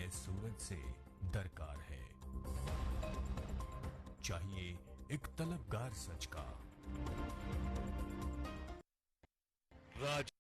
उदय सूरज से दरकार है। चाहिए एक तलबगार सच का। राज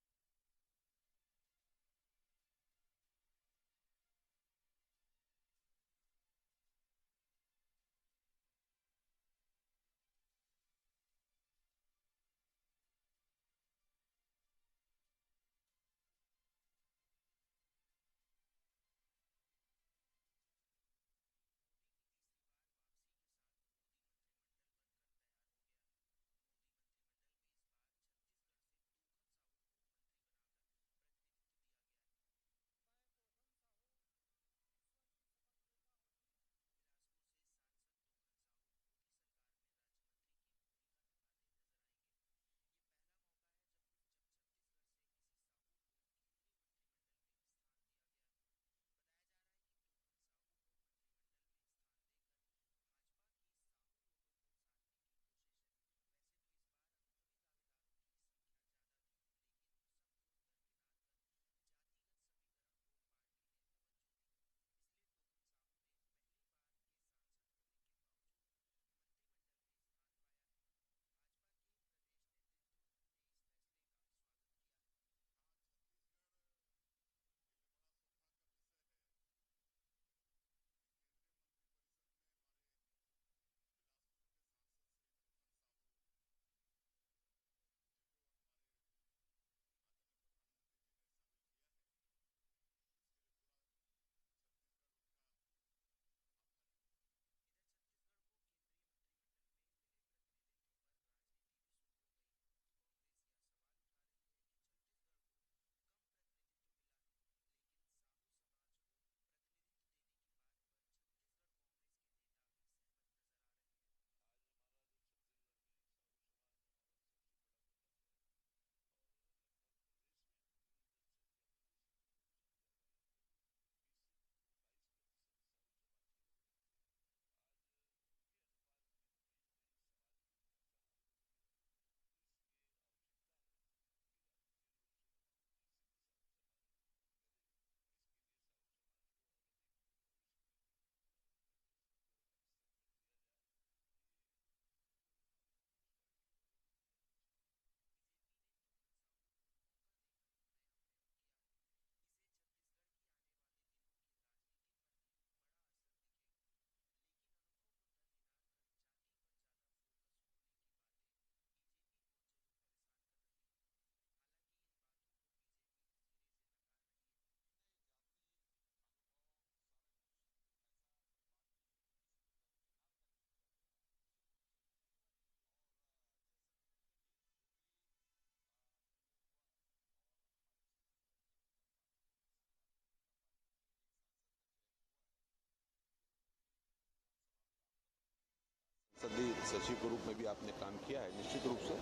संसदीय सचिव के रूप में भी आपने काम किया है। निश्चित रूप से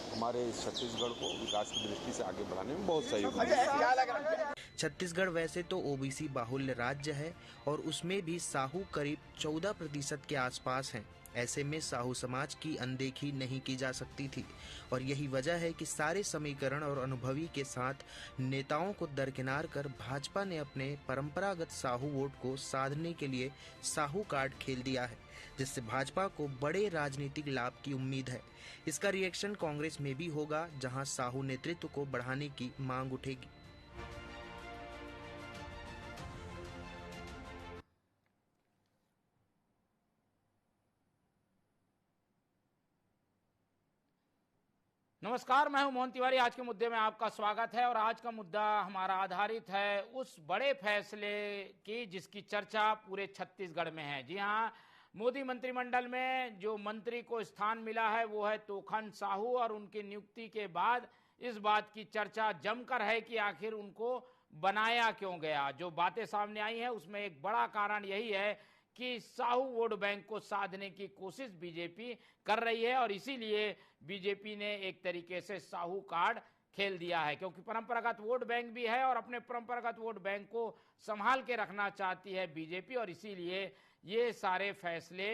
हमारे छत्तीसगढ़ को विकास की दृष्टि से आगे बढ़ाने में बहुत सहयोग है। छत्तीसगढ़ वैसे तो ओबीसी बाहुल्य राज्य है और उसमें भी साहू करीब 14% के आसपास हैं। ऐसे में साहू समाज की अनदेखी नहीं की जा सकती थी और यही वजह है कि सारे समीकरण और अनुभवी के साथ नेताओं को दरकिनार कर भाजपा ने अपने परंपरागत साहू वोट को साधने के लिए साहू कार्ड खेल दिया है, जिससे भाजपा को बड़े राजनीतिक लाभ की उम्मीद है। इसका रिएक्शन कांग्रेस में भी होगा, जहां साहू नेतृत्व को बढ़ाने की मांग उठेगी। नमस्कार, मैं हूं मोहन तिवारी। आज के मुद्दे में आपका स्वागत है और आज का मुद्दा हमारा आधारित है उस बड़े फैसले की जिसकी चर्चा पूरे छत्तीसगढ़ में है। जी हां, मोदी मंत्रिमंडल में जो मंत्री को स्थान मिला है वो है तोखन साहू और उनकी नियुक्ति के बाद इस बात की चर्चा जमकर है कि आखिर उनको बनाया क्यों गया। जो बातें सामने आई हैं उसमें एक बड़ा कारण यही है कि साहू वोट बैंक को साधने की कोशिश बीजेपी कर रही है और इसीलिए बीजेपी ने एक तरीके से साहू कार्ड खेल दिया है, क्योंकि परंपरागत वोट बैंक भी है और अपने परंपरागत वोट बैंक को संभाल के रखना चाहती है बीजेपी और इसीलिए ये सारे फैसले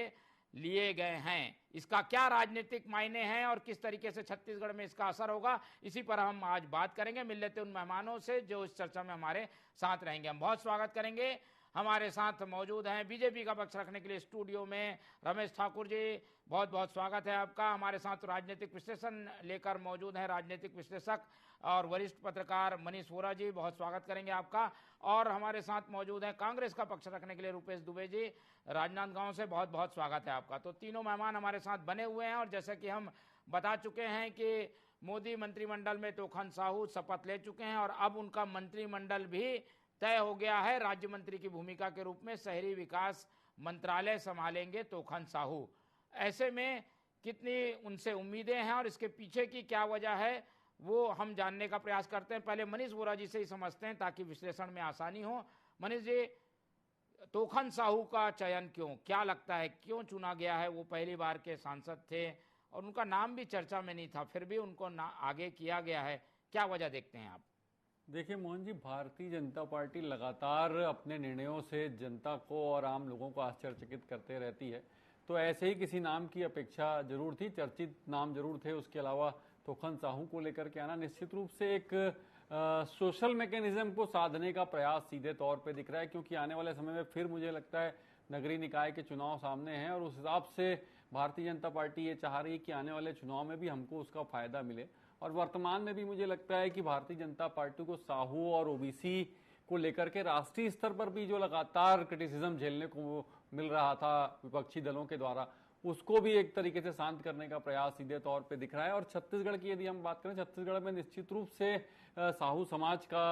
लिए गए हैं। इसका क्या राजनीतिक मायने हैं और किस तरीके से छत्तीसगढ़ में इसका असर होगा, इसी पर हम आज बात करेंगे। मिल लेते उन मेहमानों से जो इस चर्चा में हमारे साथ रहेंगे। हम बहुत स्वागत करेंगे हमारे साथ मौजूद हैं बीजेपी का पक्ष रखने के लिए स्टूडियो में रमेश ठाकुर जी, बहुत बहुत स्वागत है आपका। हमारे साथ राजनीतिक विश्लेषण लेकर मौजूद हैं राजनीतिक विश्लेषक और वरिष्ठ पत्रकार मनीष वोरा जी, बहुत स्वागत करेंगे आपका। और हमारे साथ मौजूद हैं कांग्रेस का पक्ष रखने के लिए रूपेश दुबे जी, राजनांदगांव से, बहुत बहुत स्वागत है आपका। तो तीनों मेहमान हमारे साथ बने हुए हैं और जैसे कि हम बता चुके हैं कि मोदी मंत्रिमंडल में तोखन साहू शपथ ले चुके हैं और अब उनका मंत्रिमंडल भी तय हो गया है। राज्य मंत्री की भूमिका के रूप में शहरी विकास मंत्रालय संभालेंगे तोखन साहू। ऐसे में कितनी उनसे उम्मीदें हैं और इसके पीछे की क्या वजह है वो हम जानने का प्रयास करते हैं। पहले मनीष वोरा जी से ही समझते हैं ताकि विश्लेषण में आसानी हो। मनीष जी, तोखन साहू का चयन क्यों, क्या लगता है क्यों चुना गया है? वो पहली बार के सांसद थे और उनका नाम भी चर्चा में नहीं था, फिर भी उनको आगे किया गया है, क्या वजह देखते हैं आप? देखिए मोहन जी, भारतीय जनता पार्टी लगातार अपने निर्णयों से जनता को और आम लोगों को आश्चर्यचकित करते रहती है। तो ऐसे ही किसी नाम की अपेक्षा जरूर थी, चर्चित नाम जरूर थे। उसके अलावा तोखन साहू को लेकर के आना निश्चित रूप से एक सोशल मैकेनिज्म को साधने का प्रयास सीधे तौर पे दिख रहा है, क्योंकि आने वाले समय में फिर मुझे लगता है नगरीय निकाय के चुनाव सामने हैं और उस हिसाब से भारतीय जनता पार्टी ये चाह रही है कि आने वाले चुनाव में भी हमको उसका फायदा मिले। और वर्तमान में भी मुझे लगता है कि भारतीय जनता पार्टी को साहू और ओबीसी को लेकर के राष्ट्रीय स्तर पर भी जो लगातार क्रिटिसिज्म झेलने को मिल रहा था विपक्षी दलों के द्वारा, उसको भी एक तरीके से शांत करने का प्रयास सीधे तौर पे दिख रहा है। और छत्तीसगढ़ की यदि हम बात करें, छत्तीसगढ़ में निश्चित रूप से साहू समाज का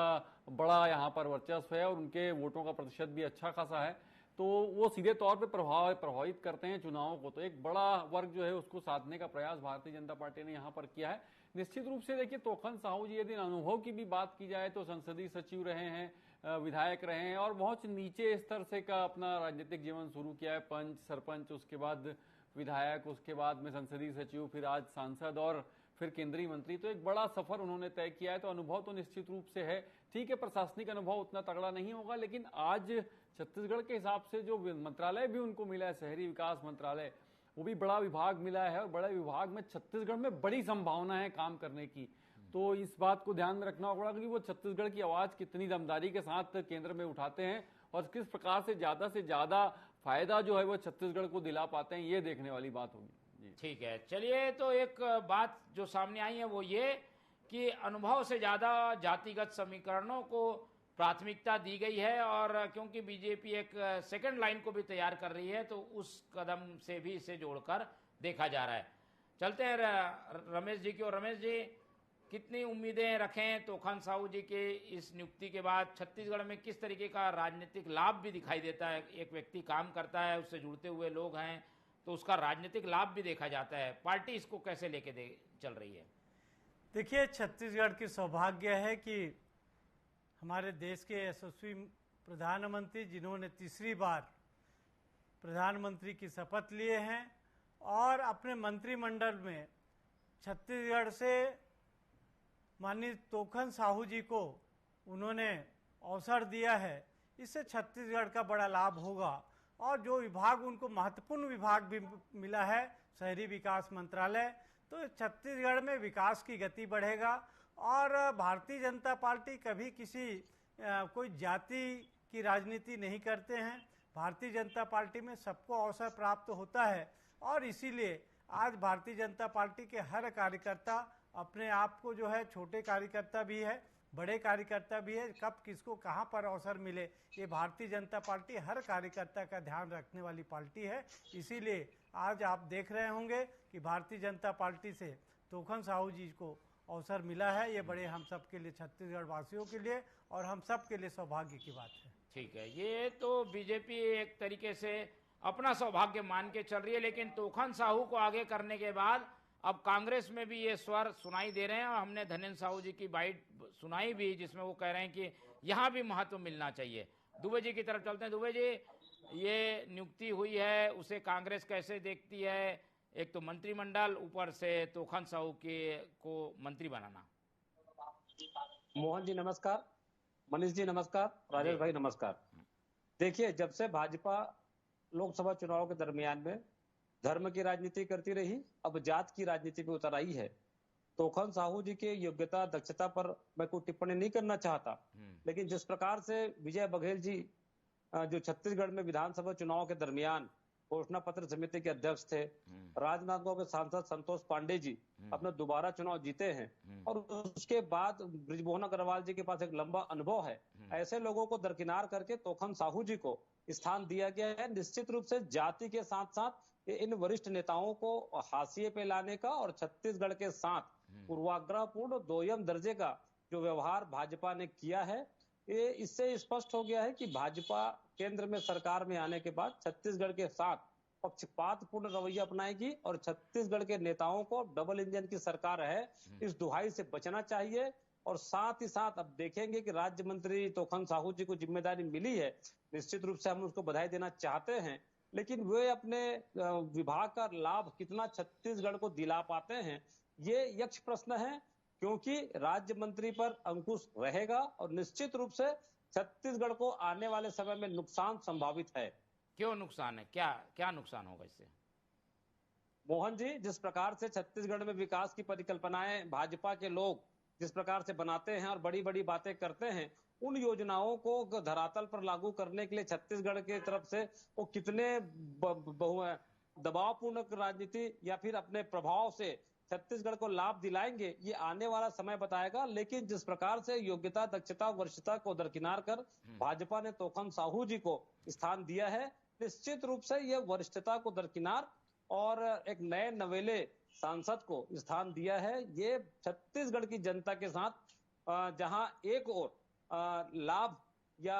बड़ा यहाँ पर वर्चस्व है और उनके वोटों का प्रतिशत भी अच्छा खासा है, तो वो सीधे तौर पे प्रभावित करते हैं चुनावों को। तो एक बड़ा वर्ग जो है उसको साधने का प्रयास भारतीय जनता पार्टी ने यहाँ पर किया है। निश्चित रूप से देखिए, तोखन साहू जी यदि अनुभव की भी बात की जाए तो संसदीय सचिव रहे हैं, विधायक रहे हैं और बहुत नीचे स्तर से का अपना राजनीतिक जीवन शुरू किया है। पंच, सरपंच, उसके बाद विधायक, उसके बाद में संसदीय सचिव, फिर आज सांसद और फिर केंद्रीय मंत्री। तो एक बड़ा सफर उन्होंने तय किया है, तो अनुभव तो निश्चित रूप से है। ठीक है, प्रशासनिक अनुभव उतना तगड़ा नहीं होगा, लेकिन आज छत्तीसगढ़ के हिसाब से जो मंत्रालय भी उनको मिला है, शहरी विकास मंत्रालय, वो भी बड़ा विभाग मिला है और बड़े विभाग में छत्तीसगढ़ में बड़ी संभावना है काम करने की। तो इस बात को ध्यान में रखना होगा कि वो छत्तीसगढ़ की आवाज कितनी दमदारी के साथ केंद्र में उठाते हैं और किस प्रकार से ज्यादा फायदा जो है वो छत्तीसगढ़ को दिला पाते हैं, ये देखने वाली बात होगी। ठीक है, चलिए, तो एक बात जो सामने आई है वो ये कि अनुभव से ज्यादा जातिगत समीकरणों को प्राथमिकता दी गई है और क्योंकि बीजेपी एक सेकंड लाइन को भी तैयार कर रही है तो उस कदम से भी इसे जोड़कर देखा जा रहा है। चलते हैं रमेश जी की ओर। रमेश जी, कितनी उम्मीदें रखें तोखन साहू जी के इस नियुक्ति के बाद? छत्तीसगढ़ में किस तरीके का राजनीतिक लाभ भी दिखाई देता है? एक व्यक्ति काम करता है, उससे जुड़ते हुए लोग हैं, तो उसका राजनीतिक लाभ भी देखा जाता है। पार्टी इसको कैसे लेके चल रही है? देखिए, छत्तीसगढ़ की सौभाग्य है कि हमारे देश के यशस्वी प्रधानमंत्री, जिन्होंने तीसरी बार प्रधानमंत्री की शपथ लिए हैं और अपने मंत्रिमंडल में छत्तीसगढ़ से माननीय तोखन साहू जी को उन्होंने अवसर दिया है। इससे छत्तीसगढ़ का बड़ा लाभ होगा। और जो विभाग उनको महत्वपूर्ण विभाग भी मिला है, शहरी विकास मंत्रालय, तो छत्तीसगढ़ में विकास की गति बढ़ेगा। और भारतीय जनता पार्टी कभी किसी कोई जाति की राजनीति नहीं करते हैं। भारतीय जनता पार्टी में सबको अवसर प्राप्त होता है और इसीलिए आज भारतीय जनता पार्टी के हर कार्यकर्ता अपने आप को जो है, छोटे कार्यकर्ता भी है, बड़े कार्यकर्ता भी है, कब किसको कहां पर अवसर मिले, ये भारतीय जनता पार्टी हर कार्यकर्ता का ध्यान रखने वाली पार्टी है। इसीलिए आज आप देख रहे होंगे कि भारतीय जनता पार्टी से तोखन साहू जी को अवसर मिला है। ये बड़े हम सब के लिए, छत्तीसगढ़ वासियों के लिए और हम सब के लिए सौभाग्य की बात है। ठीक है, ये तो बीजेपी एक तरीके से अपना सौभाग्य मान के चल रही है, लेकिन तोखन साहू को आगे करने के बाद अब कांग्रेस में भी ये स्वर सुनाई दे रहे हैं और हमने धनेन्द्र साहू जी की बाइट सुनाई भी, जिसमें वो कह रहे हैं कि यहाँ भी महत्व मिलना चाहिए। दुबे जी की तरफ चलते हैं। दुबे जी, ये नियुक्ति हुई है, उसे कांग्रेस कैसे देखती है? एक तो मंत्रिमंडल, ऊपर से तोखन साहू को मंत्री बनाना। मोहन जी नमस्कार, मनीष जी नमस्कार, राजेश भाई नमस्कार। देखिए, जब से भाजपा लोकसभा चुनाव के दरमियान में धर्म की राजनीति करती रही, अब जात की राजनीति पे उतर आई है। तोखन साहू जी के योग्यता, दक्षता पर मैं कोई टिप्पणी नहीं करना चाहता, लेकिन जिस प्रकार से विजय बघेल जी जो छत्तीसगढ़ में विधानसभा चुनाव के दरमियान घोषणा पत्र समिति के अध्यक्ष थे, राजनांदगांव के सांसद संतोष पांडे जी अपना दोबारा चुनाव जीते हैं और उसके बाद बृजमोहन अग्रवाल जी के पास एक लंबा अनुभव है। ऐसे लोगों को दरकिनार करके तोखन साहू जी को स्थान दिया गया है। निश्चित रूप से जाति के साथ साथ इन वरिष्ठ नेताओं को हाशिए पे लाने का और छत्तीसगढ़ के साथ पूर्वाग्रहपूर्ण दोयम दर्जे का जो व्यवहार भाजपा ने किया है, ये इससे स्पष्ट हो गया है कि भाजपा केंद्र में सरकार में आने के बाद छत्तीसगढ़ के साथ पक्षपातपूर्ण रवैया अपनाएगी और छत्तीसगढ़ के नेताओं को डबल इंजन की सरकार है, इस दुहाई से बचना चाहिए। और साथ ही साथ अब देखेंगे कि राज्य मंत्री तोखन साहू जी को जिम्मेदारी मिली है, निश्चित रूप से हम उसको बधाई देना चाहते हैं, लेकिन वे अपने विभाग का लाभ कितना छत्तीसगढ़ को दिला पाते हैं, ये यक्ष प्रश्न है, क्योंकि राज्य मंत्री पर अंकुश रहेगा और निश्चित रूप से छत्तीसगढ़ को आने वाले समय में नुकसान संभावित है। क्यों नुकसान है, क्या नुकसान होगा इससे? मोहन जी, जिस प्रकार से छत्तीसगढ़ में विकास की परिकल्पनाएं भाजपा के लोग जिस प्रकार से बनाते हैं और बड़ी बड़ी बातें करते हैं, उन योजनाओं को धरातल पर लागू करने के लिए छत्तीसगढ़ की तरफ से वो कितने दबावपूर्ण राजनीति या फिर अपने प्रभाव से छत्तीसगढ़ को लाभ दिलाएंगे, ये आने वाला समय बताएगा। लेकिन जिस प्रकार से योग्यता, दक्षता, वरिष्ठता को दरकिनार कर भाजपा ने तोखन साहू जी को स्थान दिया है, निश्चित रूप से ये वरिष्ठता को दरकिनार और एक नए नवेले सांसद को स्थान दिया है। ये छत्तीसगढ़ की जनता के साथ जहां एक और लाभ या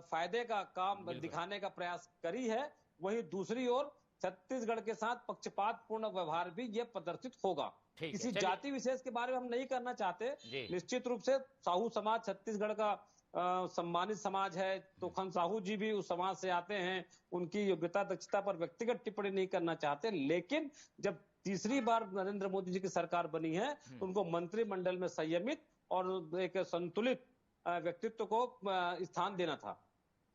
फायदे का काम दिखाने का प्रयास करी है, वहीं दूसरी ओर छत्तीसगढ़ के साथ पक्षपातपूर्ण व्यवहार भी ये प्रदर्शित होगा। किसी जाति विशेष के बारे में हम नहीं करना चाहते। निश्चित रूप से साहू समाज छत्तीसगढ़ का सम्मानित समाज है, तोखन साहू जी भी उस समाज से आते हैं, उनकी योग्यता दक्षता पर व्यक्तिगत टिप्पणी नहीं करना चाहते, लेकिन जब तीसरी बार नरेंद्र मोदी जी की सरकार बनी है, उनको मंत्रिमंडल में संयमित और एक संतुलित व्यक्तित्व को स्थान देना था।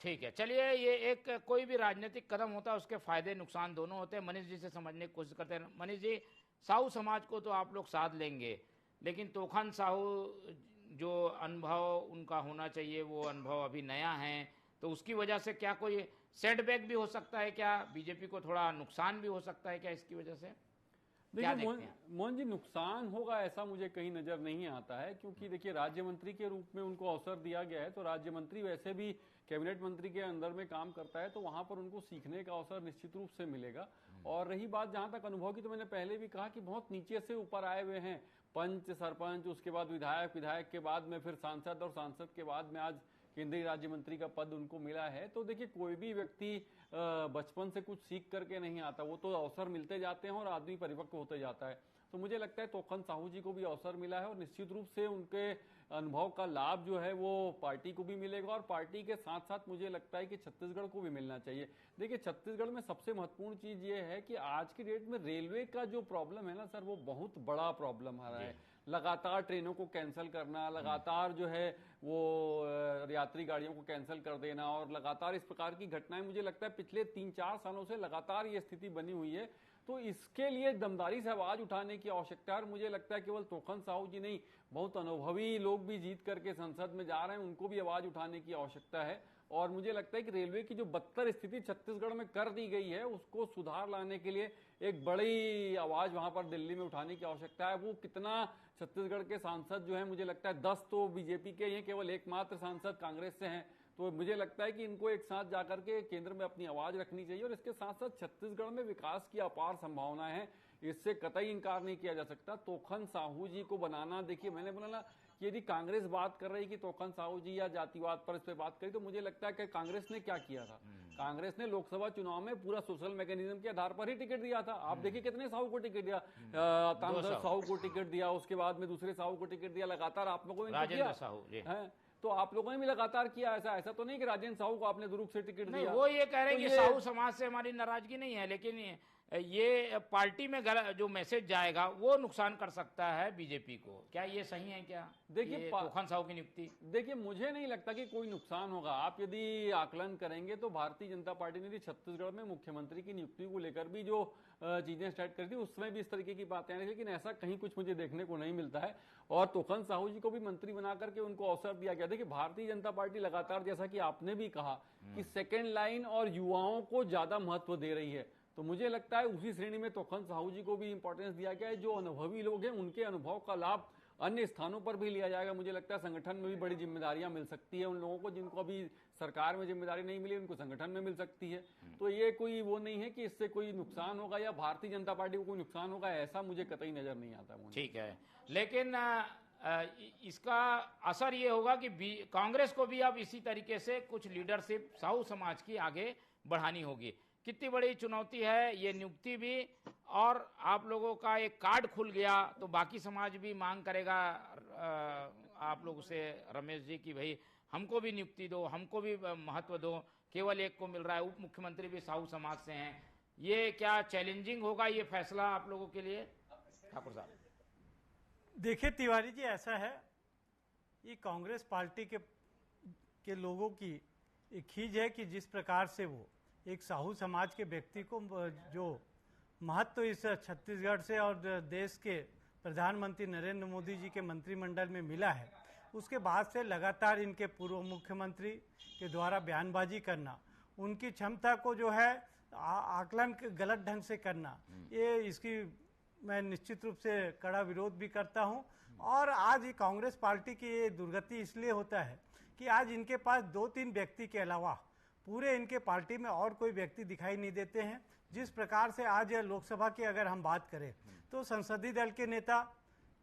ठीक है, चलिए, ये एक कोई भी राजनीतिक कदम होता है उसके फायदे नुकसान दोनों होते हैं। मनीष जी से समझने की कोशिश करते हैं। मनीष जी, साहू समाज को तो आप लोग साथ लेंगे, लेकिन तोखन साहू जो अनुभव उनका होना चाहिए वो अनुभव अभी नया है, तो उसकी वजह से क्या कोई सेटबैक भी हो सकता है? क्या बीजेपी को थोड़ा नुकसान भी हो सकता है क्या इसकी वजह से? देखिए मोहन जी, नुकसान होगा ऐसा मुझे कहीं नजर नहीं आता है, क्योंकि देखिए राज्य मंत्री के रूप में उनको अवसर दिया गया है, तो राज्य मंत्री वैसे भी कैबिनेट मंत्री के अंदर में काम करता है, तो वहां पर उनको सीखने का अवसर निश्चित रूप से मिलेगा। और रही बात जहां तक अनुभव की, तो मैंने पहले भी कहा कि बहुत नीचे से ऊपर आए हुए हैं, पंच, सरपंच, उसके बाद विधायक, विधायक के बाद में फिर सांसद और सांसद के बाद में आज केंद्रीय राज्य मंत्री का पद उनको मिला है। तो देखिए कोई भी व्यक्ति बचपन से कुछ सीख करके नहीं आता, वो तो अवसर मिलते जाते हैं और आदमी परिपक्व होते जाता है। तो मुझे लगता है तोखन साहू जी को भी अवसर मिला है और निश्चित रूप से उनके अनुभव का लाभ जो है वो पार्टी को भी मिलेगा और पार्टी के साथ साथ मुझे लगता है कि छत्तीसगढ़ को भी मिलना चाहिए। देखिए छत्तीसगढ़ में सबसे महत्वपूर्ण चीज ये है कि आज की डेट में रेलवे का जो प्रॉब्लम है ना सर, वो बहुत बड़ा प्रॉब्लम आ रहा है। लगातार ट्रेनों को कैंसिल करना, लगातार जो है वो यात्री गाड़ियों को कैंसिल कर देना और लगातार इस प्रकार की घटनाएं, मुझे लगता है पिछले 3-4 सालों से लगातार ये स्थिति बनी हुई है। तो इसके लिए दमदारी से आवाज उठाने की आवश्यकता है और मुझे लगता है केवल तोखन साहू जी नहीं, बहुत अनुभवी लोग भी जीत करके संसद में जा रहे हैं, उनको भी आवाज उठाने की आवश्यकता है। और मुझे लगता है कि रेलवे की जो बदतर स्थिति छत्तीसगढ़ में कर दी गई है, उसको सुधार लाने के लिए एक बड़ी आवाज वहां पर दिल्ली में उठाने की आवश्यकता है। वो कितना छत्तीसगढ़ के सांसद जो है, मुझे लगता है 10 तो बीजेपी के ही हैं, केवल एकमात्र सांसद कांग्रेस से हैं। तो मुझे लगता है कि इनको एक साथ जाकर के केंद्र में अपनी आवाज रखनी चाहिए और इसके साथ साथ छत्तीसगढ़ में विकास की अपार संभावनाएं हैं, इससे कतई इंकार नहीं किया जा सकता। तोखन साहू जी को बनाना, देखिए मैंने बोला ना कि यदि कांग्रेस बात कर रही कि तोखन साहू जी या जातिवाद पर इस पे बात करी, तो मुझे लगता है कि कांग्रेस ने क्या किया था, कांग्रेस ने लोकसभा चुनाव में पूरा सोशल मैकेनिज्म के आधार पर ही टिकट दिया था। आप देखिए कितने साहू को टिकट दिया, तामदर साहू को टिकट दिया, उसके बाद में दूसरे साहू को टिकट दिया, लगातार आप लोगों ने किया। तो आप लोगों ने भी लगातार किया, ऐसा तो नहीं कि राजेंद्र साहू को आपने दुरुप से टिकट दिया। वो ये कह रहे हैं कि साहू समाज से हमारी नाराजगी नहीं है, लेकिन ये पार्टी में जो मैसेज जाएगा वो नुकसान कर सकता है बीजेपी को। क्या ये सही है क्या? देखिए तोखन साहू की नियुक्ति, देखिए मुझे नहीं लगता कि कोई नुकसान होगा। आप यदि आकलन करेंगे तो भारतीय जनता पार्टी ने भी छत्तीसगढ़ में मुख्यमंत्री की नियुक्ति को लेकर भी जो चीजें स्टार्ट करी थी उसमें भी इस तरीके की बातें आई, लेकिन ऐसा कहीं कुछ मुझे देखने को नहीं मिलता है। और तोखन साहू जी को भी मंत्री बना करके उनको अवसर दिया गया। देखिए भारतीय जनता पार्टी लगातार, जैसा कि आपने भी कहा, कि सेकेंड लाइन और युवाओं को ज्यादा महत्व दे रही है, तो मुझे लगता है उसी श्रेणी में तोखन साहू जी को भी इंपॉर्टेंस दिया गया है। जो अनुभवी लोग हैं उनके अनुभव का लाभ अन्य स्थानों पर भी लिया जाएगा। मुझे लगता है संगठन में भी बड़ी जिम्मेदारियां मिल सकती है उन लोगों को जिनको अभी सरकार में जिम्मेदारी नहीं मिली, उनको संगठन में मिल सकती है। तो ये कोई वो नहीं है कि इससे कोई नुकसान होगा या भारतीय जनता पार्टी को कोई नुकसान होगा, ऐसा मुझे कतई नजर नहीं आता। ठीक है, लेकिन इसका असर ये होगा कि कांग्रेस को भी अब इसी तरीके से कुछ लीडरशिप साहू समाज की आगे बढ़ानी होगी। कितनी बड़ी चुनौती है ये नियुक्ति भी, और आप लोगों का एक कार्ड खुल गया तो बाकी समाज भी मांग करेगा आप लोगों से, रमेश जी, की भाई हमको भी नियुक्ति दो, हमको भी महत्व दो, केवल एक को मिल रहा है, उप मुख्यमंत्री भी साहू समाज से हैं। ये क्या चैलेंजिंग होगा ये फैसला आप लोगों के लिए, ठाकुर साहब? देखिए तिवारी जी, ऐसा है, ये कांग्रेस पार्टी के लोगों की एक खींच है कि जिस प्रकार से वो एक साहू समाज के व्यक्ति को जो महत्व इस छत्तीसगढ़ से और देश के प्रधानमंत्री नरेंद्र मोदी जी के मंत्रिमंडल में मिला है, उसके बाद से लगातार इनके पूर्व मुख्यमंत्री के द्वारा बयानबाजी करना, उनकी क्षमता को जो है आकलन गलत ढंग से करना, ये इसकी मैं निश्चित रूप से कड़ा विरोध भी करता हूं। और आज कांग्रेस पार्टी की ये दुर्गति इसलिए होता है कि आज इनके पास 2-3 व्यक्ति के अलावा पूरे इनके पार्टी में और कोई व्यक्ति दिखाई नहीं देते हैं। जिस प्रकार से आज लोकसभा की अगर हम बात करें तो संसदीय दल के नेता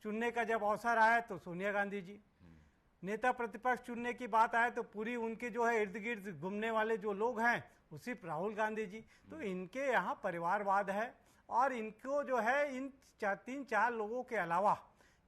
चुनने का जब अवसर आया तो सोनिया गांधी जी, नेता प्रतिपक्ष चुनने की बात आए तो पूरी उनके जो है इर्द गिर्द घूमने वाले जो लोग हैं वो सिर्फ राहुल गांधी जी। तो इनके यहाँ परिवारवाद है और इनको जो है इन 3-4 लोगों के अलावा,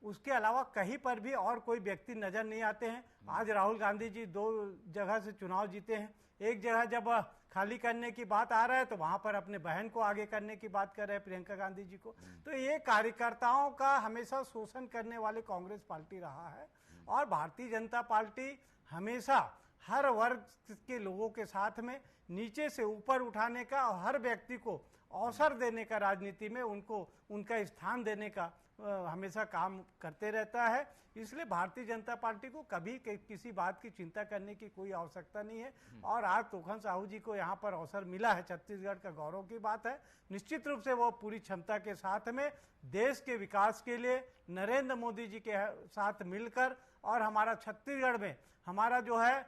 उसके अलावा कहीं पर भी और कोई व्यक्ति नजर नहीं आते हैं। आज राहुल गांधी जी 2 जगह से चुनाव जीते हैं। एक जगह जब खाली करने की बात आ रहा है तो वहां पर अपने बहन को आगे करने की बात कर रहे हैं, प्रियंका गांधी जी को। तो ये कार्यकर्ताओं का हमेशा शोषण करने वाली कांग्रेस पार्टी रहा है और भारतीय जनता पार्टी हमेशा हर वर्ग के लोगों के साथ में नीचे से ऊपर उठाने का और हर व्यक्ति को अवसर देने का, राजनीति में उनको उनका स्थान देने का हमेशा काम करते रहता है। इसलिए भारतीय जनता पार्टी को कभी किसी बात की चिंता करने की कोई आवश्यकता नहीं है। और आज तोखन साहू जी को यहाँ पर अवसर मिला है, छत्तीसगढ़ का गौरव की बात है। निश्चित रूप से वो पूरी क्षमता के साथ में देश के विकास के लिए नरेंद्र मोदी जी के साथ मिलकर और हमारा छत्तीसगढ़ में हमारा जो है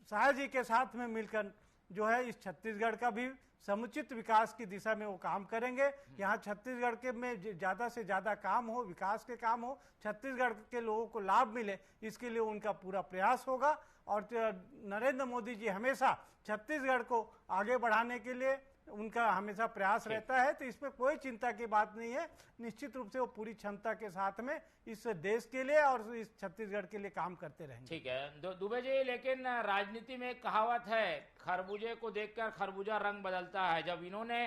शाह जी के साथ में मिलकर जो है इस छत्तीसगढ़ का भी समुचित विकास की दिशा में वो काम करेंगे। यहाँ छत्तीसगढ़ के में ज़्यादा से ज़्यादा काम हो, विकास के काम हो, छत्तीसगढ़ के लोगों को लाभ मिले, इसके लिए उनका पूरा प्रयास होगा। और नरेंद्र मोदी जी हमेशा छत्तीसगढ़ को आगे बढ़ाने के लिए उनका हमेशा प्रयास रहता है। तो इसमें कोई चिंता की बात नहीं है। निश्चित रूप से वो पूरी क्षमता के साथ में इस देश के लिए और इस छत्तीसगढ़ के लिए काम करते रहेंगे। ठीक है दुबे जी, लेकिन राजनीति में एक कहावत है, खरबूजे को देखकर खरबूजा रंग बदलता है। जब इन्होंने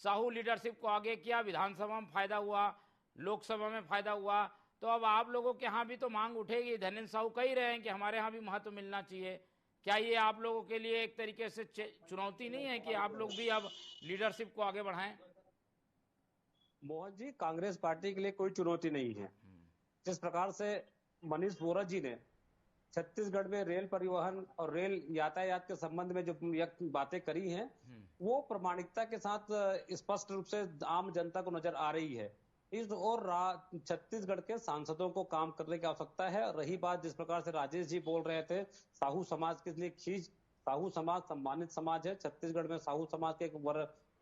साहू लीडरशिप को आगे किया, विधानसभा में फायदा हुआ, लोकसभा में फायदा हुआ, तो अब आप लोगों के यहाँ भी तो मांग उठेगी। धनेन्द्र साहू कह रहे हैं कि हमारे यहाँ भी महत्व मिलना चाहिए। क्या ये आप लोगों के लिए एक तरीके से चुनौती नहीं है कि आप लोग भी अब लीडरशिप को आगे बढ़ाएं? मोहन जी, कांग्रेस पार्टी के लिए कोई चुनौती नहीं है। जिस प्रकार से मनीष वोरा जी ने छत्तीसगढ़ में रेल परिवहन और रेल यातायात के संबंध में जो बातें करी हैं, वो प्रामाणिकता के साथ स्पष्ट रूप से आम जनता को नजर आ रही है। इस और छत्तीसगढ़ के सांसदों को काम करने की आवश्यकता है। रही बात जिस प्रकार से राजेश जी बोल रहे थे, साहू समाज के लिए खींच, साहू समाज सम्मानित समाज है। छत्तीसगढ़ में साहू समाज के एक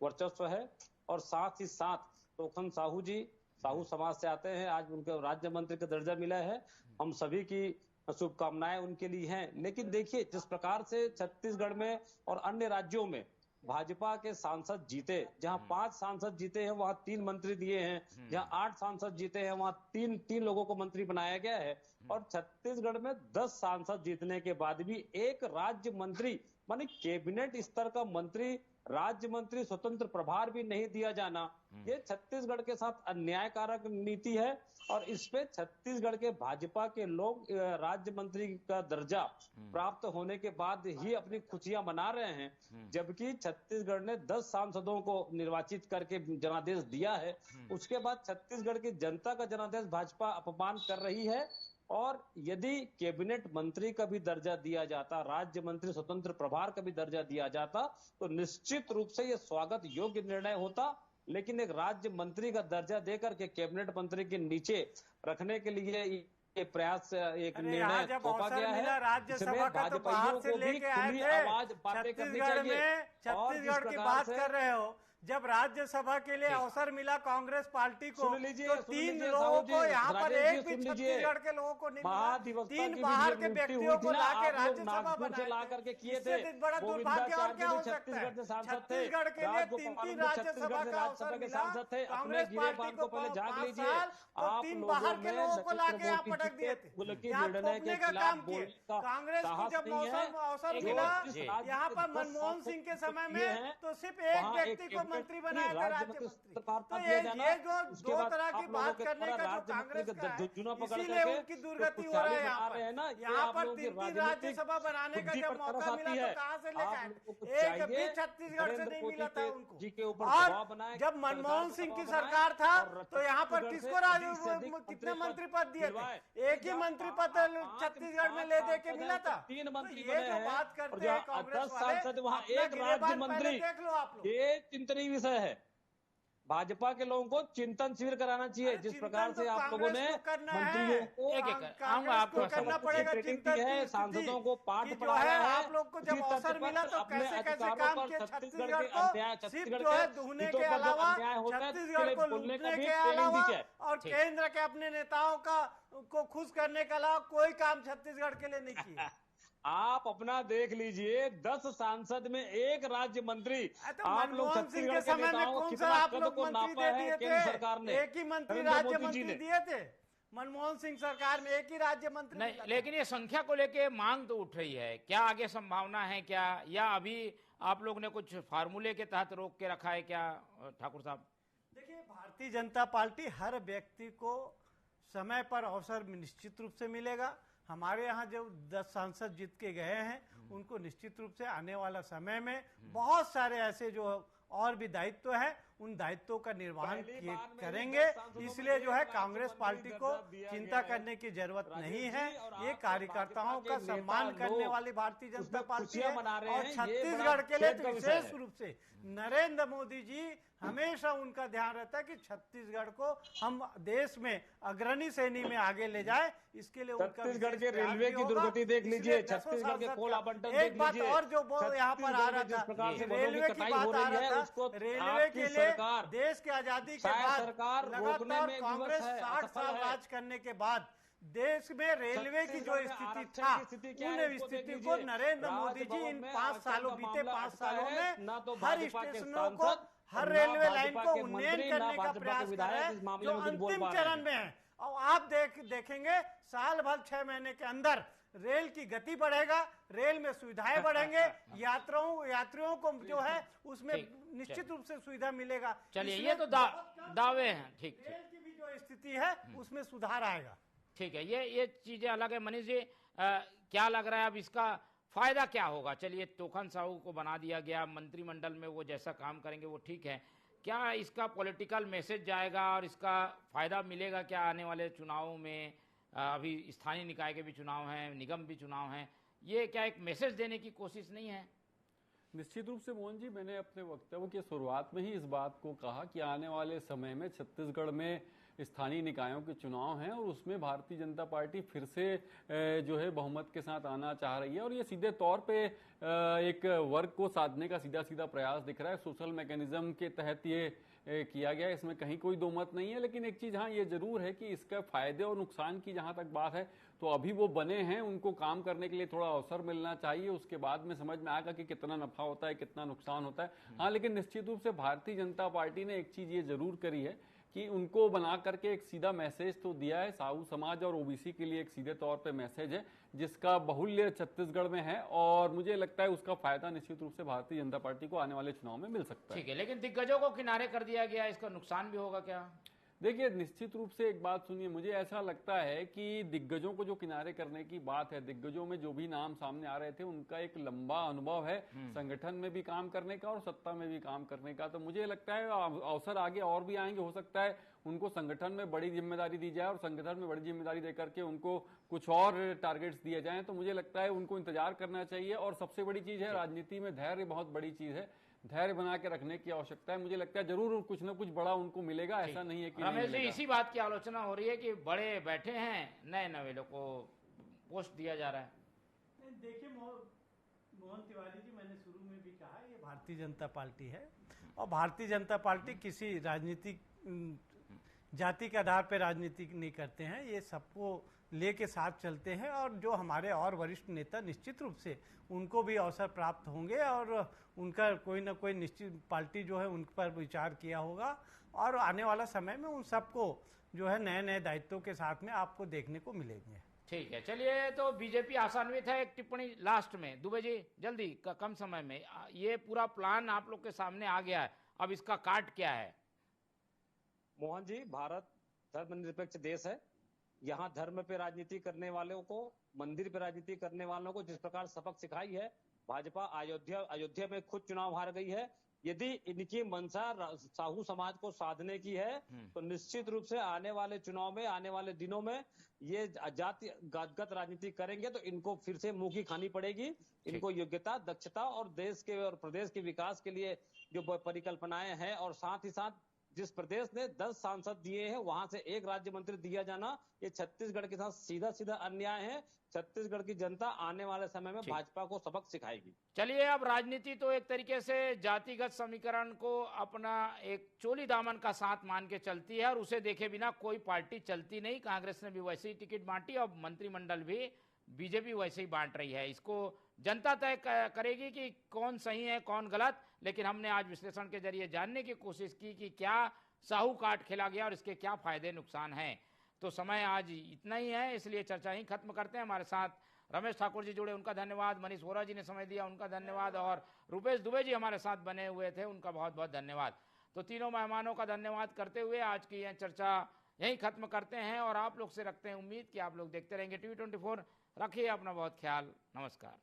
वर्चस्व है और साथ ही साथ तोखन साहू जी साहू समाज से आते हैं। आज उनको राज्य मंत्री का दर्जा मिला है, हम सभी की शुभकामनाएं उनके लिए हैं। लेकिन देखिए, जिस प्रकार से छत्तीसगढ़ में और अन्य राज्यों में भाजपा के सांसद जीते, जहां 5 सांसद जीते हैं वहां 3 मंत्री दिए हैं, जहां 8 सांसद जीते हैं वहां 3 लोगों को मंत्री बनाया गया है। और छत्तीसगढ़ में 10 सांसद जीतने के बाद भी एक राज्य मंत्री माने कैबिनेट स्तर का मंत्री राज्य मंत्री स्वतंत्र प्रभार भी नहीं दिया जाना, ये छत्तीसगढ़ के साथ अन्यायकारक नीति है। और इस पे छत्तीसगढ़ के भाजपा के लोग राज्य मंत्री का दर्जा प्राप्त होने के बाद ही अपनी खुशियां मना रहे हैं, जबकि छत्तीसगढ़ ने 10 सांसदों को निर्वाचित करके जनादेश दिया है। उसके बाद छत्तीसगढ़ की जनता का जनादेश भाजपा अपमान कर रही है। और यदि कैबिनेट मंत्री का भी दर्जा दिया जाता, राज्य मंत्री स्वतंत्र प्रभार का भी दर्जा दिया जाता, तो निश्चित रूप से यह स्वागत योग्य निर्णय होता। लेकिन एक राज्य मंत्री का दर्जा देकर के कैबिनेट मंत्री के नीचे रखने के लिए ये प्रयास, एक निर्णय थोपा गया है। राज्यसभा का तो बाहर से लेके आए थे, छत्तीसगढ़ की बात कर रहे हो। जब राज्यसभा के लिए अवसर मिला कांग्रेस पार्टी को, तो 3 लोगों को यहाँ पर, एक भी छत्तीसगढ़ के लोगों को नहीं मिला, 3 बाहर के व्यक्तियों को लाके राज्यसभा बनाए। इससे बड़ा दुर्भाग्य और क्या हो सकता है? छत्तीसगढ़ के लिए 3 राज्यसभा का अवसर मिला कांग्रेस पार्टी को 5 साल, तो 3 बाहर के लोगों को लाके यहाँ पटक दिए थे। यहाँ थोपने का काम किया कांग्रेस को। जब अवसर मिला यहाँ पर मनमोहन सिंह के समय में, तो सिर्फ एक व्यक्ति को मंत्री बनाया था, राज्य मंत्री। तो ये जो 2 तरह की बात करने का जो कांग्रेस का है, इसीलिए उनकी दुर्गति हो रहा है। यहाँ पर 3 राज्यसभा बनाने का जब मौका मिला तो कहाँ से लेकर आए? एक भी छत्तीसगढ़ से नहीं मिला था उनको। और जब मनमोहन सिंह की सरकार था तो यहाँ पर किसको कितने मंत्री पद दिए थे? एक ही मंत्री पद छत्तीसगढ़ में ले दे के मिला था। 3 मंत्री ये जो बात करते हैं कांग्रेस वाले, वहाँ एक राज्य मंत्री, देख लो आप लोग। ये चिंतनीय विषय है। भाजपा के लोगों को चिंतन शिविर कराना चाहिए। जिस प्रकार से आप लोगों ने मंत्रियों को आपको करना पड़ेगा चिंतन है, सांसदों को पाठ पढ़ाया है। आप लोग को जब अवसर मिला तो कैसे कैसे काम किया छत्तीसगढ़ को, सिर्फ जो है दुहने के अलावा, छत्तीसगढ़ को लूटने के अलावा और केंद्र के अपने नेताओं को खुश करने के अलावा कोई काम छत्तीसगढ़ के लिए नहीं किया। आप अपना देख लीजिए, 10 सांसद में 1 राज्य मंत्री। तो आप लोग छत्तीसगढ़ के नेताओं को कितना कद को नापा है केंद्र सरकार ने? एक ही मंत्री राज्य मंत्री दिए थे मनमोहन सिंह सरकार में, एक ही राज्य मंत्री नहीं। लेकिन ये संख्या को लेके मांग तो उठ रही है, क्या आगे संभावना है क्या, या अभी आप लोग ने कुछ फार्मूले के तहत रोक के रखा है क्या ठाकुर साहब? देखिए, भारतीय जनता पार्टी हर व्यक्ति को समय पर अवसर निश्चित रूप से मिलेगा। हमारे यहाँ जो 10 सांसद जीत के गए हैं, उनको निश्चित रूप से आने वाला समय में बहुत सारे ऐसे जो और भी दायित्व है, उन दायित्वों का निर्वहन करेंगे। इसलिए जो है कांग्रेस पार्टी को चिंता करने की जरूरत नहीं है। ये कार्यकर्ताओं का सम्मान करने वाली भारतीय जनता पार्टी है। और छत्तीसगढ़ के लिए तो विशेष रूप से नरेंद्र मोदी जी हमेशा उनका ध्यान रहता है कि छत्तीसगढ़ को हम देश में अग्रणी श्रेणी में आगे ले जाए। इसके लिए उनका छत्तीसगढ़ के रेलवे की दुर्गति देख लीजिए, छत्तीसगढ़ के कोल आवंटन देख लीजिए। एक बात और जो यहाँ पर आ रहा था, रेलवे की बात आ रहा था, रेलवे के लिए देश की आजादी के बाद लगातार कांग्रेस 60 साल राज करने के बाद देश में रेलवे की जो स्थिति था, उन स्थिति को नरेंद्र मोदी जी इन 5 सालों, बीते 5 सालों में हर स्टेशनों को, हर रेलवे लाइन को उन्नयन करने का प्रयास कर रहे हैं, जो अंतिम चरण में है। और आप देखेंगे साल भर 6 महीने के अंदर रेल की गति बढ़ेगा, रेल में सुविधाएं बढ़ेंगे, यात्रियों को जो है उसमें निश्चित रूप से सुविधा मिलेगा। चलिए, ये तो दावे हैं। ठीक, रेल की भी जो स्थिति है उसमें सुधार आएगा। ठीक है, ये चीजें अलग है। मनीष जी, क्या लग रहा है अब इसका फायदा क्या होगा? चलिए, तोखन साहू को बना दिया गया मंत्रिमंडल में, वो जैसा काम करेंगे वो ठीक है। क्या इसका पॉलिटिकल मैसेज जाएगा और इसका फायदा मिलेगा क्या आने वाले चुनावों में? अभी स्थानीय निकाय के भी चुनाव हैं, निगम भी चुनाव हैं, ये क्या एक मैसेज देने की कोशिश नहीं है? निश्चित रूप से मोहन जी, मैंने अपने वक्तव्य की शुरुआत में ही इस बात को कहा कि आने वाले समय में छत्तीसगढ़ में स्थानीय निकायों के चुनाव हैं और उसमें भारतीय जनता पार्टी फिर से जो है बहुमत के साथ आना चाह रही है। और ये सीधे तौर पे एक वर्ग को साधने का सीधा प्रयास दिख रहा है। सोशल मैकेनिज्म के तहत ये किया गया, इसमें कहीं कोई दो मत नहीं है। लेकिन एक चीज हाँ ये जरूर है कि इसका फायदे और नुकसान की जहां तक बात है तो अभी वो बने हैं, उनको काम करने के लिए थोड़ा अवसर मिलना चाहिए। उसके बाद में समझ में आएगा कि कितना नफा होता है, कितना नुकसान होता है। हाँ, लेकिन निश्चित रूप से भारतीय जनता पार्टी ने एक चीज ये जरूर करी है कि उनको बना करके एक सीधा मैसेज तो दिया है। साहू समाज और ओबीसी के लिए एक सीधे तौर पे मैसेज है जिसका बाहुल्य छत्तीसगढ़ में है, और मुझे लगता है उसका फायदा निश्चित रूप से भारतीय जनता पार्टी को आने वाले चुनाव में मिल सकता है। ठीक है, लेकिन दिग्गजों को किनारे कर दिया गया, इसका नुकसान भी होगा क्या? देखिए, निश्चित रूप से एक बात सुनिए, मुझे ऐसा लगता है कि दिग्गजों को जो किनारे करने की बात है, दिग्गजों में जो भी नाम सामने आ रहे थे उनका एक लंबा अनुभव है संगठन में भी काम करने का और सत्ता में भी काम करने का। तो मुझे लगता है अवसर आगे और भी आएंगे, हो सकता है उनको संगठन में बड़ी जिम्मेदारी दी जाए और संगठन में बड़ी जिम्मेदारी देकर के उनको कुछ और टारगेट्स दिए जाएं। तो मुझे लगता है उनको इंतजार करना चाहिए। और सबसे बड़ी चीज है, राजनीति में धैर्य बहुत बड़ी चीज है, धैर्य बना के रखने की आवश्यकता है। मुझे लगता है जरूर कुछ ना कुछ बड़ा उनको मिलेगा, ऐसा नहीं है कि रमेश जी, इसी बात की आलोचना हो रही है कि बड़े बैठे हैं, नए नवेलों को पोस्ट दिया जा रहा है। देखिए मोहन तिवारी जी, मैंने शुरू में भी कहा ये भारतीय जनता पार्टी है और भारतीय जनता पार्टी किसी राजनीतिक जाति के आधार पर राजनीति नहीं करते हैं, ये सबको लेके साथ चलते हैं। और जो हमारे और वरिष्ठ नेता निश्चित रूप से उनको भी अवसर प्राप्त होंगे और उनका कोई ना कोई निश्चित पार्टी जो है उन पर विचार किया होगा और आने वाला समय में उन सबको जो है नए नए दायित्वों के साथ में आपको देखने को मिलेंगे। ठीक है, चलिए, तो बीजेपी आशान्वित है। एक टिप्पणी लास्ट में, दुबे जी जल्दी, कम समय में, ये पूरा प्लान आप लोग के सामने आ गया है, अब इसका काट क्या है? मोहन जी, भारत धर्मनिरपेक्ष देश है। यहाँ धर्म पे राजनीति करने वालों को, मंदिर पे राजनीति करने वालों को जिस प्रकार सबक सिखाई है भाजपा, अयोध्या में खुद चुनाव हार गई है। यदि इनकी मंशा साहू समाज को साधने की है तो निश्चित रूप से आने वाले चुनाव में, आने वाले दिनों में ये जातिगत राजनीति करेंगे तो इनको फिर से मुंह की खानी पड़ेगी। इनको योग्यता, दक्षता और देश के और प्रदेश के विकास के लिए जो परिकल्पनाएं हैं, और साथ ही साथ जिस प्रदेश ने 10 सांसद दिए हैं वहां से 1 राज्य मंत्री दिया जाना, ये छत्तीसगढ़ के साथ सीधा सीधा अन्याय है। छत्तीसगढ़ की जनता आने वाले समय में भाजपा को सबक सिखाएगी। चलिए, अब राजनीति तो एक तरीके से जातिगत समीकरण को अपना एक चोली दामन का साथ मान के चलती है और उसे देखे बिना कोई पार्टी चलती नहीं। कांग्रेस ने भी वैसे ही टिकट बांटी और मंत्रिमंडल भी बीजेपी वैसे ही बांट रही है। इसको जनता तय करेगी कि कौन सही है कौन गलत, लेकिन हमने आज विश्लेषण के जरिए जानने की कोशिश की कि क्या साहू काट खेला गया और इसके क्या फायदे नुकसान हैं। तो समय आज इतना ही है, इसलिए चर्चा ही खत्म करते हैं। हमारे साथ रमेश ठाकुर जी जुड़े, उनका धन्यवाद। मनीष वोरा जी ने समय दिया, उनका धन्यवाद। और रुपेश दुबे जी हमारे साथ बने हुए थे, उनका बहुत बहुत धन्यवाद। तो तीनों मेहमानों का धन्यवाद करते हुए आज की यह चर्चा यही खत्म करते हैं और आप लोग से रखते हैं उम्मीद कि आप लोग देखते रहेंगे TV24। रखिए अपना बहुत ख्याल। नमस्कार।